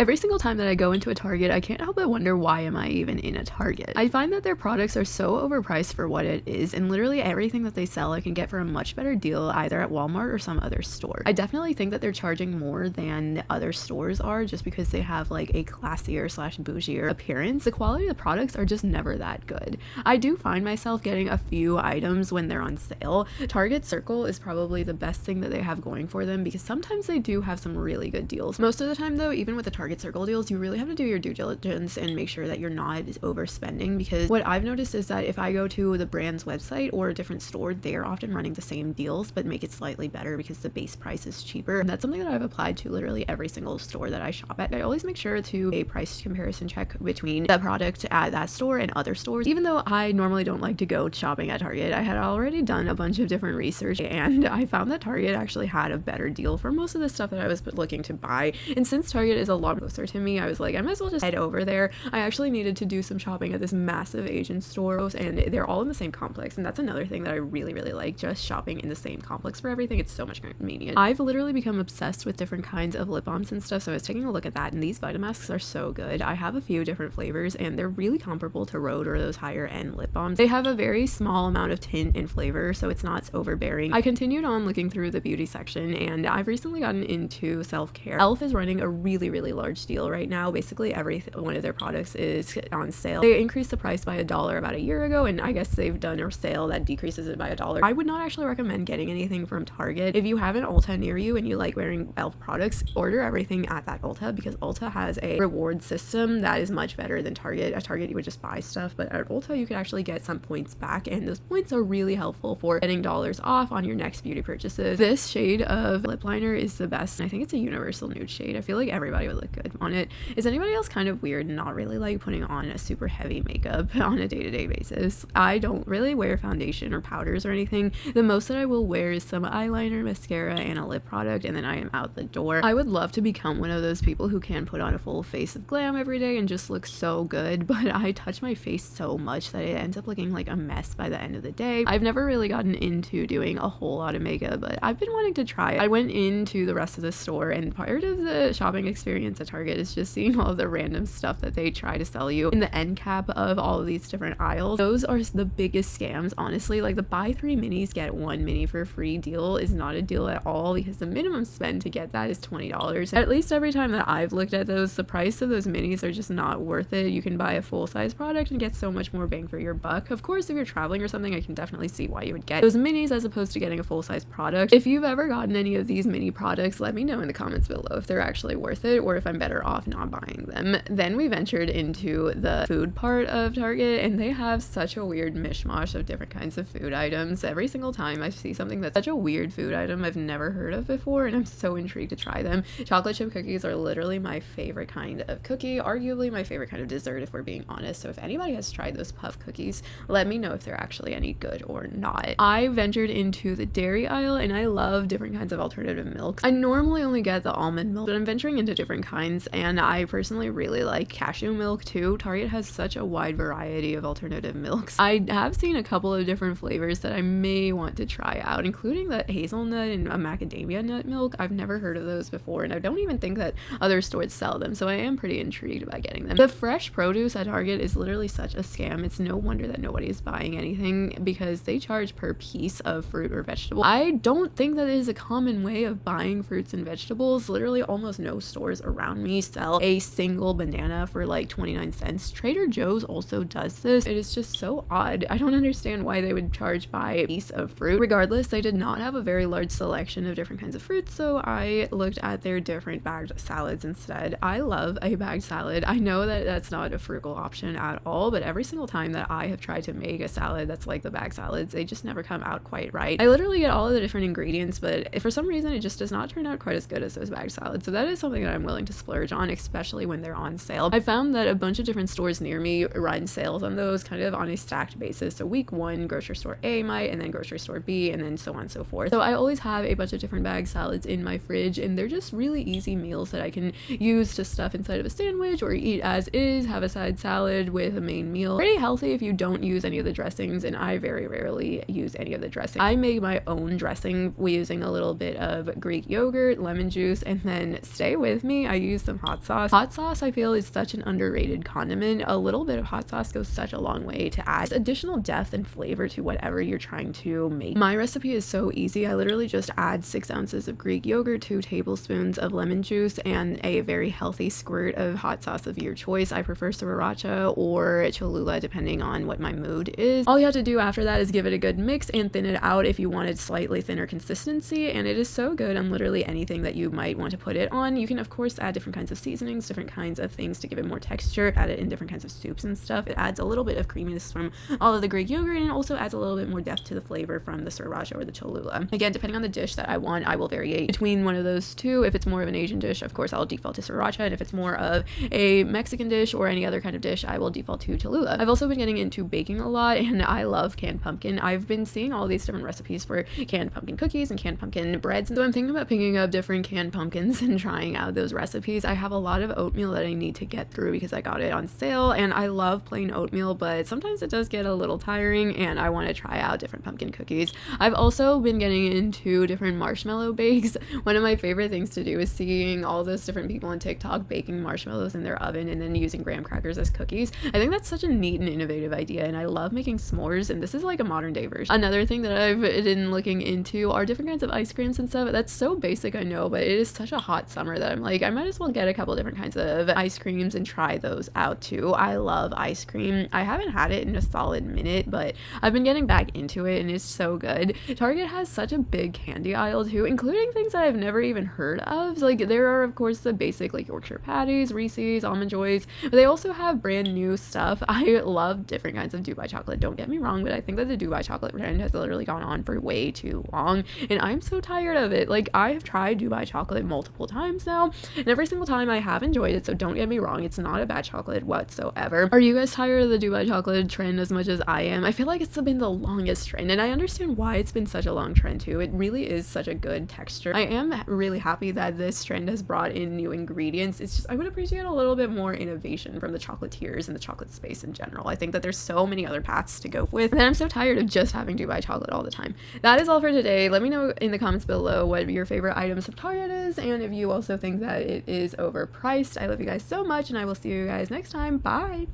Every single time that I go into a Target, I can't help but wonder, why am I even in a Target? I find that their products are so overpriced for what it is, and literally everything that they sell I can get for a much better deal either at Walmart or some other store. I definitely think that they're charging more than other stores are just because they have like a classier slash bougier appearance. The quality of the products are just never that good. I do find myself getting a few items when they're on sale. Target Circle is probably the best thing that they have going for them because sometimes they do have some really good deals. Most of the time though, even with the Target Circle deals, you really have to do your due diligence and make sure that you're not overspending, because what I've noticed is that if I go to the brand's website or a different store, they're often running the same deals but make it slightly better because the base price is cheaper. And that's something that I've applied to literally every single store that I shop at. I always make sure to a price comparison check between the product at that store and other stores. Even though I normally don't like to go shopping at Target, I had already done a bunch of different research and I found that Target actually had a better deal for most of the stuff that I was looking to buy. And since Target is a lot closer to me, I was like, I might as well just head over there. I actually needed to do some shopping at this massive Asian store, and they're all in the same complex, and that's another thing that I really like, just shopping in the same complex for everything. It's so much more convenient. I've literally become obsessed with different kinds of lip balms and stuff, so I was taking a look at that, and these Vitamasks are so good. I have a few different flavors and they're really comparable to Rhode or those higher end lip balms. They have a very small amount of tint and flavor, so it's not overbearing. I continued on looking through the beauty section and I've recently gotten into self-care. Elf is running a really large deal right now. Basically every one of their products is on sale. They increased the price by $1 about a year ago, and I guess they've done a sale that decreases it by $1. I would not actually recommend getting anything from Target. If you have an Ulta near you and you like wearing Elf products, order everything at that Ulta, because Ulta has a reward system that is much better than Target. At Target you would just buy stuff, but at Ulta you could actually get some points back, and those points are really helpful for getting dollars off on your next beauty purchases. This shade of lip liner is the best. I think it's a universal nude shade. I feel like everybody would look good on it. Is anybody else kind of weird and not really like putting on a super heavy makeup on a day-to-day basis? I don't really wear foundation or powders or anything. The most that I will wear is some eyeliner, mascara, and a lip product, and then I am out the door. I would love to become one of those people who can put on a full face of glam every day and just look so good, but I touch my face so much that it ends up looking like a mess by the end of the day. I've never really gotten into doing a whole lot of makeup, but I've been wanting to try it. I went into the rest of the store, and part of the shopping experience at Target is just seeing all of the random stuff that they try to sell you in the end cap of all of these different aisles. Those are the biggest scams, honestly. Like the buy 3 minis get 1 mini for free deal is not a deal at all, because the minimum spend to get that is $20. At least every time that I've looked at those, the price of those minis are just not worth it. You can buy a full-size product and get so much more bang for your buck. Of course, if you're traveling or something, I can definitely see why you would get those minis as opposed to getting a full-size product. If you've ever gotten any of these mini products, let me know in the comments below if they're actually worth it or if I'm better off not buying them. Then we ventured into the food part of Target, and they have such a weird mishmash of different kinds of food items. Every single time I see something that's such a weird food item I've never heard of before, and I'm so intrigued to try them. Chocolate chip cookies are literally my favorite kind of cookie, arguably my favorite kind of dessert if we're being honest. So if anybody has tried those puff cookies, let me know if they're actually any good or not. I ventured into the dairy aisle, and I love different kinds of alternative milks. I normally only get the almond milk, but I'm venturing into different kinds, and I personally really like cashew milk too. Target has such a wide variety of alternative milks. I have seen a couple of different flavors that I may want to try out, including the hazelnut and a macadamia nut milk. I've never heard of those before, and I don't even think that other stores sell them, so I am pretty intrigued about getting them. The fresh produce at Target is literally such a scam. It's no wonder that nobody is buying anything, because they charge per piece of fruit or vegetable. I don't think that is a common way of buying fruits and vegetables. Literally almost no stores around me sell a single banana for like 29 cents. Trader Joe's also does this. It is just so odd. I don't understand why they would charge by piece of fruit. Regardless, they did not have a very large selection of different kinds of fruits, so I looked at their different bagged salads instead. I love a bagged salad. I know that that's not a frugal option at all, but every single time that I have tried to make a salad that's like the bag salads, they just never come out quite right. I literally get all of the different ingredients, but for some reason it just does not turn out quite as good as those bag salads. So that is something that I'm willing to splurge on, especially when they're on sale. I found that a bunch of different stores near me run sales on those kind of on a stacked basis. So week 1, grocery store A might, and then grocery store B, and then so on and so forth. So I always have a bunch of different bag salads in my fridge, and they're just really easy meals that I can use to stuff inside of a sandwich or eat as is, have a side salad with a main meal. Pretty healthy if you don't use any of the dressings, and I very rarely use any of the dressing. I make my own dressing using a little bit of Greek yogurt, lemon juice, and then stay with me. I use some hot sauce. Hot sauce, I feel, is such an underrated condiment. A little bit of hot sauce goes such a long way to add additional depth and flavor to whatever you're trying to make. My recipe is so easy. I literally just add 6 ounces of Greek yogurt, 2 tablespoons of lemon juice, and a very healthy squirt of hot sauce of your choice. I prefer sriracha or Cholula depending on what my mood is. All you have to do after that is give it a good mix and thin it out if you wanted slightly thinner consistency, and it is so good on literally anything that you might want to put it on. You can of course add different kinds of seasonings, different kinds of things to give it more texture, add it in different kinds of soups and stuff. It adds a little bit of creaminess from all of the Greek yogurt, and it also adds a little bit more depth to the flavor from the sriracha or the Cholula. Again, depending on the dish that I want, I will vary between one of those two. If it's more of an Asian dish, of course I'll default to sriracha, and if it's more of a Mexican dish or any other kind of dish, I will default to Cholula. I've also been getting into baking a lot, and I love canned pumpkin. I've been seeing all these different recipes for canned pumpkin cookies and canned pumpkin breads, and so I'm thinking about picking up different canned pumpkins and trying out those recipes. I have a lot of oatmeal that I need to get through because I got it on sale, and I love plain oatmeal, but sometimes it does get a little tiring, and I want to try out different pumpkin cookies. I've also been getting into different marshmallow bakes. One of my favorite things to do is seeing all those different people on TikTok baking marshmallows in their oven and then using graham crackers as cookies. I think that's such a neat and innovative idea, and I love making s'mores, and this is like a modern day version. Another thing that I've been looking into are different kinds of ice creams and stuff. That's so basic, I know, but it is such a hot summer that I'm like, I might as well get a couple different kinds of ice creams and try those out too. I love ice cream. I haven't had it in a solid minute, but I've been getting back into it, and it's so good. Target has such a big candy aisle too, including things that I've never even heard of. So, like, there are of course the basic like Yorkshire patties, Reese's, Almond Joys, but they also have brand new stuff. I love different kinds of Dubai chocolate, don't get me wrong, but I think that the Dubai chocolate trend has literally gone on for way too long, and I'm so tired of it. Like, I have tried Dubai chocolate multiple times now, and every single time I have enjoyed it, so don't get me wrong, it's not a bad chocolate whatsoever. Are you guys tired of the Dubai chocolate trend as much as I am? I feel like it's been the longest trend, and I understand why it's been such a long trend too. It really is such a good texture. I am really happy that this trend has brought in new ingredients. It's just, I would appreciate a little bit more innovation from the chocolatiers and the chocolate space in general. I think that there's so many other paths to go with, and I'm so tired of just having Dubai chocolate all the time. That is all for today. Let me know in the comments below what your favorite items from Target is, and if you also think that it is overpriced. I love you guys so much, and I will see you guys next time. Bye!